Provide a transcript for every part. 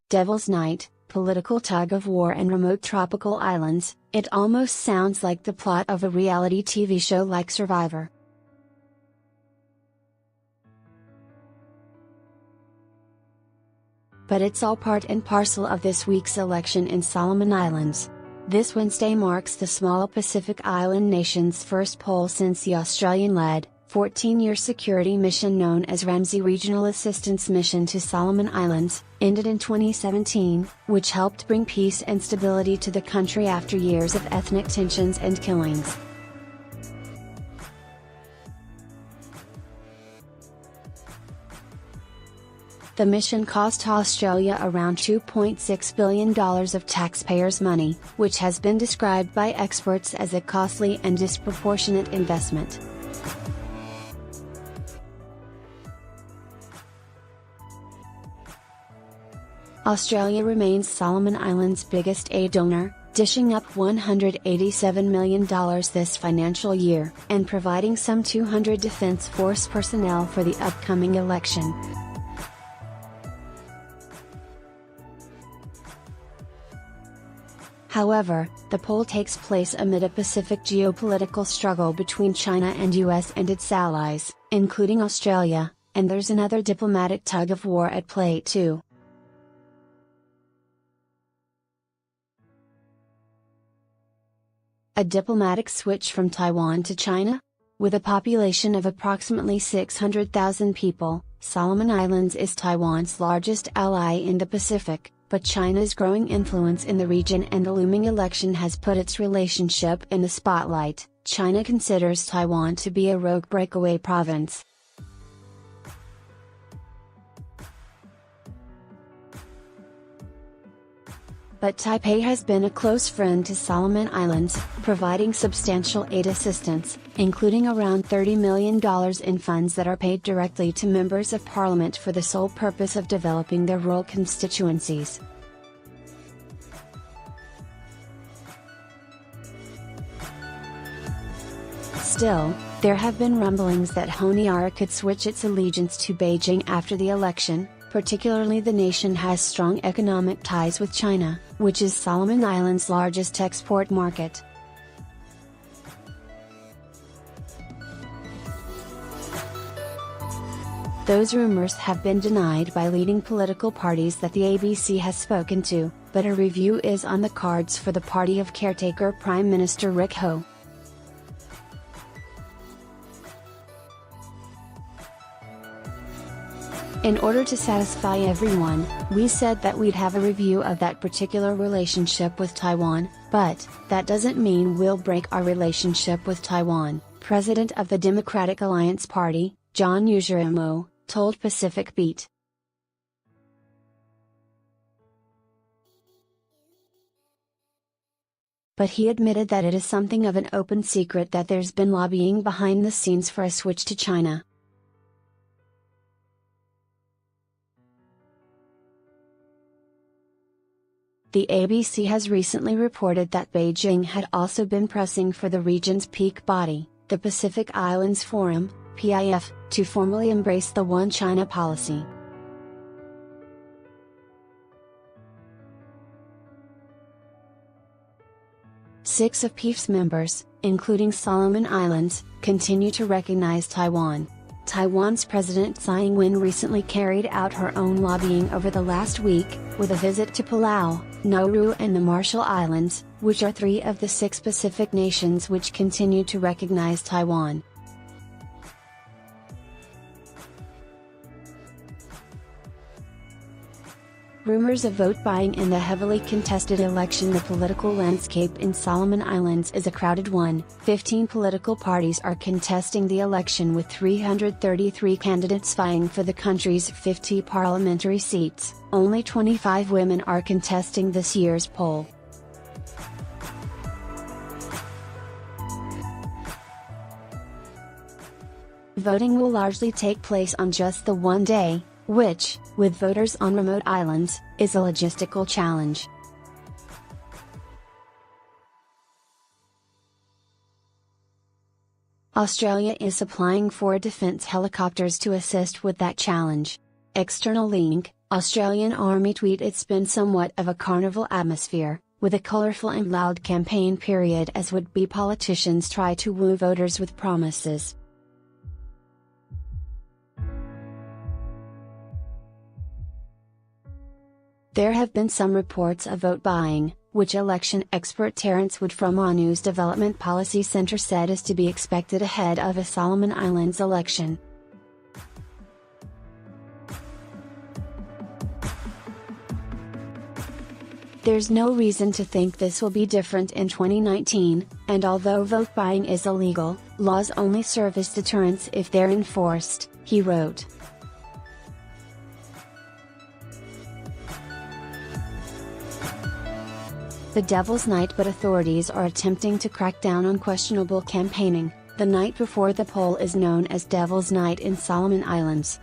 Devil's Night, political tug-of-war and remote tropical islands. It almost sounds like the plot of a reality TV show like Survivor. But it's all part and parcel of this week's election in Solomon Islands. This Wednesday marks the small Pacific Island nation's first poll since the Australian-led, 14-year security mission known as Ramsey Regional Assistance Mission to Solomon Islands, ended in 2017, which helped bring peace and stability to the country after years of ethnic tensions and killings. The mission cost Australia around $2.6 billion of taxpayers' money, which has been described by experts as a costly and disproportionate investment. Australia remains Solomon Islands' biggest aid donor, dishing up $187 million this financial year, and providing some 200 Defence Force personnel for the upcoming election. However, the poll takes place amid a Pacific geopolitical struggle between China and US and its allies, including Australia, and there's another diplomatic tug-of-war at play too. A diplomatic switch from Taiwan to China? With a population of approximately 600,000 people, Solomon Islands is Taiwan's largest ally in the Pacific, but China's growing influence in the region and the looming election has put its relationship in the spotlight. China considers Taiwan to be a rogue breakaway province. But Taipei has been a close friend to Solomon Islands, providing substantial aid assistance, including around $30 million in funds that are paid directly to members of parliament for the sole purpose of developing their rural constituencies. Still, there have been rumblings that Honiara could switch its allegiance to Beijing after the election. Particularly, the nation has strong economic ties with China, which is Solomon Islands' largest export market. Those rumors have been denied by leading political parties that the ABC has spoken to, but a review is on the cards for the party of caretaker Prime Minister Rick Ho. In order to satisfy everyone, we said that we'd have a review of that particular relationship with Taiwan, but that doesn't mean we'll break our relationship with Taiwan, President of the Democratic Alliance Party, John Ujirimo, told Pacific Beat. But he admitted that it is something of an open secret that there's been lobbying behind the scenes for a switch to China. The ABC has recently reported that Beijing had also been pressing for the region's peak body, the Pacific Islands Forum, PIF, to formally embrace the One China policy. Six of PIF's members, including Solomon Islands, continue to recognize Taiwan. Taiwan's President Tsai Ing-wen recently carried out her own lobbying over the last week, with a visit to Palau, Nauru and the Marshall Islands, which are three of the six Pacific nations which continue to recognize Taiwan. Rumors of vote buying in the heavily contested election. The political landscape in Solomon Islands is a crowded one. 15 political parties are contesting the election, with 333 candidates vying for the country's 50 parliamentary seats. Only 25 women are contesting this year's poll. Voting will largely take place on just the one day, which, with voters on remote islands, is a logistical challenge. Australia is applying for defence helicopters to assist with that challenge. External link, Australian Army tweet: It's been somewhat of a carnival atmosphere, with a colourful and loud campaign period as would-be politicians try to woo voters with promises. There have been some reports of vote buying, which election expert Terence Wood from RDNews Development Policy Centre said is to be expected ahead of a Solomon Islands election. There's no reason to think this will be different in 2019, and although vote buying is illegal, laws only serve as deterrents if they're enforced, he wrote. The Devil's Night, but authorities are attempting to crack down on questionable campaigning. The night before the poll is known as Devil's Night in Solomon Islands.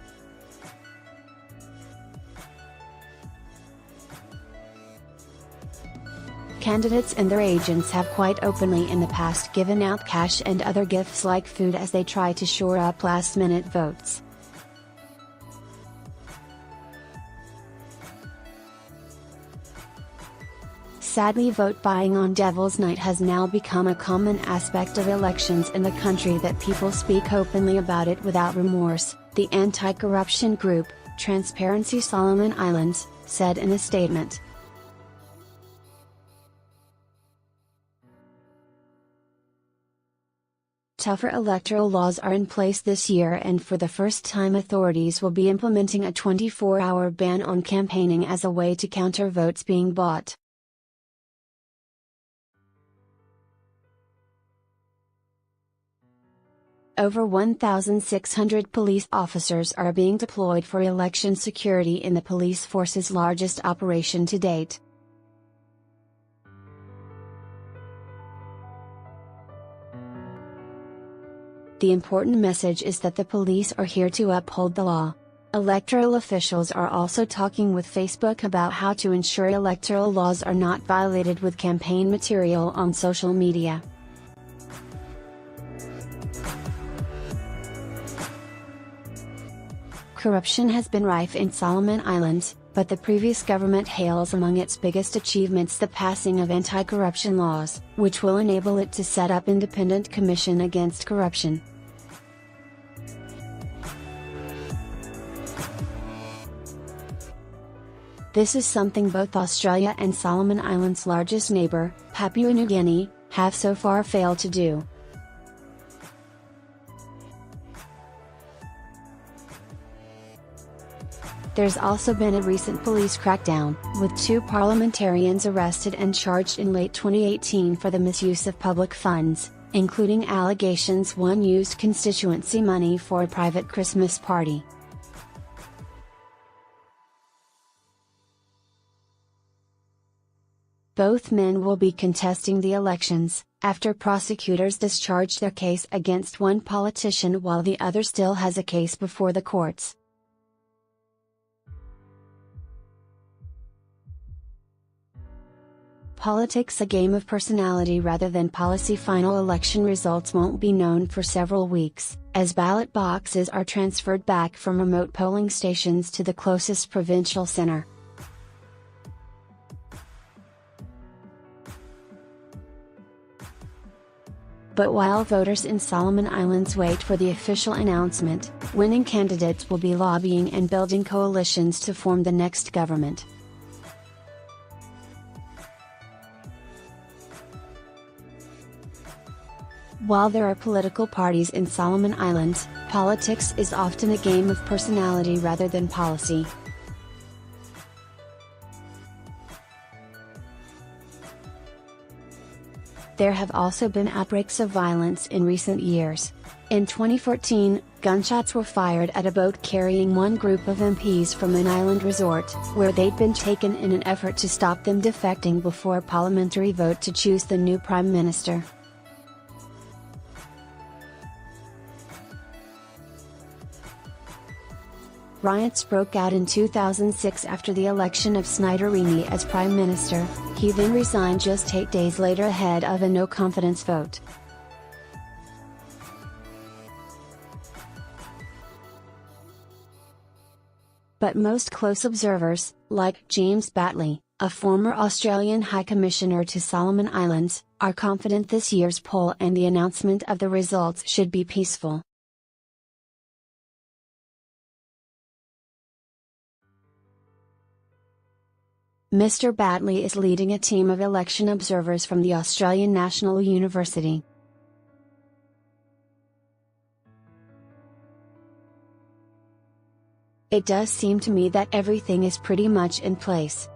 Candidates and their agents have quite openly in the past given out cash and other gifts like food as they try to shore up last-minute votes. Sadly, vote buying on Devil's Night has now become a common aspect of elections in the country that people speak openly about it without remorse, the anti-corruption group, Transparency Solomon Islands, said in a statement. Tougher electoral laws are in place this year, and for the first time authorities will be implementing a 24-hour ban on campaigning as a way to counter votes being bought. Over 1,600 police officers are being deployed for election security in the police force's largest operation to date. The important message is that the police are here to uphold the law. Electoral officials are also talking with Facebook about how to ensure electoral laws are not violated with campaign material on social media. Corruption has been rife in Solomon Islands, but the previous government hails among its biggest achievements the passing of anti-corruption laws, which will enable it to set up independent commission against corruption. This is something both Australia and Solomon Islands' largest neighbour, Papua New Guinea, have so far failed to do. There's also been a recent police crackdown, with 2 parliamentarians arrested and charged in late 2018 for the misuse of public funds, including allegations one used constituency money for a private Christmas party. Both men will be contesting the elections, after prosecutors discharged their case against one politician while the other still has a case before the courts. Politics, a game of personality rather than policy. Final election results won't be known for several weeks, as ballot boxes are transferred back from remote polling stations to the closest provincial centre. But while voters in Solomon Islands wait for the official announcement, winning candidates will be lobbying and building coalitions to form the next government. While there are political parties in Solomon Islands, politics is often a game of personality rather than policy. There have also been outbreaks of violence in recent years. In 2014, gunshots were fired at a boat carrying one group of MPs from an island resort, where they'd been taken in an effort to stop them defecting before a parliamentary vote to choose the new Prime Minister. Riots broke out in 2006 after the election of Snyderrini as Prime Minister. He then resigned just 8 days later ahead of a no-confidence vote. But most close observers, like James Batley, a former Australian High Commissioner to Solomon Islands, are confident this year's poll and the announcement of the results should be peaceful. Mr. Batley is leading a team of election observers from the Australian National University. It does seem to me that everything is pretty much in place,